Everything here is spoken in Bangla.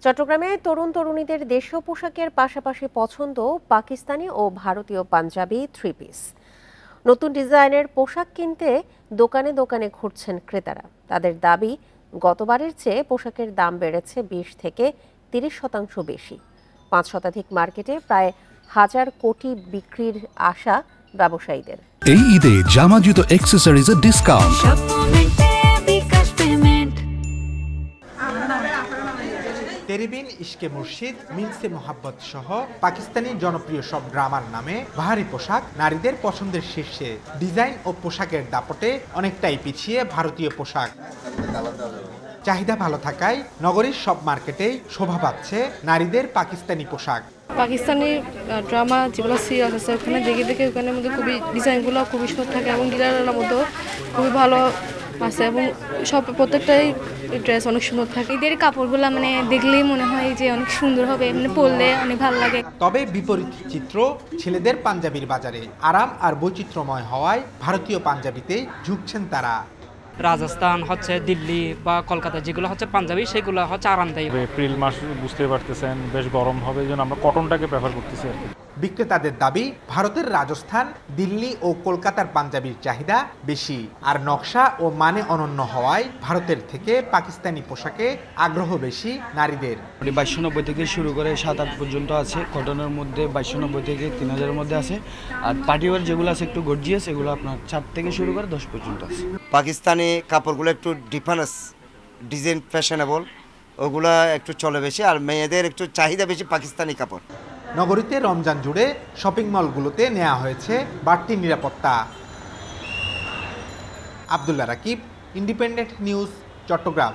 চট্টগ্রামে তরুণ তরুণীদের দেশীয় পোশাকের পাশাপাশি পছন্দ পাকিস্তানি ও ভারতীয় পাঞ্জাবি থ্রি পিস। নতুন ডিজাইনের পোশাক কিনতে দোকানে দোকানে ঘুরছেন ক্রেতারা। তাদের দাবি, গতবারের চেয়ে পোশাকের দাম বেড়েছে 20 থেকে 30% বেশি। 5 শতাধিক মার্কেটে প্রায় 1000 কোটি বিক্রির আশা ব্যবসায়ীদের। এই ঈদে জামা জুতো অ্যাক্সেসরিজের ডিসকাউন্ট। তেরিবিন, ইশকে মুর্শিদ, মিনসে মোহাব্বত সহ পাকিস্তানি জনপ্রিয় সব ড্রামার নামে বাহারি পোশাক নারীদের পছন্দের শীর্ষে। ডিজাইন ও পোশাকের দাপটে অনেকটাই পিছিয়ে ভারতীয় পোশাক। চাহিদা ভালো থাকায় নগরীর সব মার্কেটেই শোভা পাচ্ছে নারীদের পাকিস্তানি পোশাক। পাকিস্তানি ড্রামা যেগুলো সিরিয়াল আছে ওখানে দেখে ওখানের মধ্যে খুবই ডিজাইনগুলো খুবই সুন্দর থাকে এবং ডিজাইনের মধ্যেও খুবই ভালো আছে এবং সব প্রত্যেকটাই ড্রেস অনেক সুন্দর থাকে। এদের কাপড়গুলো মানে দেখলেই মনে হয় যে অনেক সুন্দর হবে, মানে পরলে অনেক ভালো লাগে। তবে বিপরীত চিত্র ছেলেদের পাঞ্জাবির বাজারে। আরাম আর বৈচিত্র্যময় হওয়ায় ভারতীয় পাঞ্জাবিতেই ঝুঁকছেন তারা। রাজস্থান হচ্ছে দিল্লি বা কলকাতা যেগুলো হচ্ছে পাঞ্জাবি সেগুলো হচ্ছে আরামদায়ী। এপ্রিল মাস বুঝতে পারতেছেন বেশ গরম হবে, এই জন্য আমরা কটনটাকে প্রেফার করতেছি আর কি। বিক্রেতাদের দাবি, ভারতের রাজস্থান, দিল্লি ও কলকাতার পাঞ্জাবির চাহিদা বেশি, আর নকশা ও মানে অনন্য হওয়ায় ভারতের থেকে পাকিস্তানি পোশাকে আগ্রহ বেশি নারীদের। 2290 থেকে শুরু করে 7-8 পর্যন্ত আছে। কটনের মধ্যে 2290 থেকে 3000-এর মধ্যে আছে। আর পার্টিওয়ার যেগুলো আছে একটু গর্জিয়াস, এগুলো আপনার 4 থেকে শুরু করে 10 পর্যন্ত আছে। পাকিস্তানি কাপড়গুলো একটু ডিফারেন্স, ডিজাইন ফ্যাশনেবল, ওগুলা একটু চলে বেশি, আর মেয়েদের একটু চাহিদা বেশি পাকিস্তানি কাপড়। নগরীতে রমজান জুড়ে শপিং মলগুলোতে নেওয়া হয়েছে বাড়তি নিরাপত্তা। Abdullah Rakib, Independent News, Chittagong.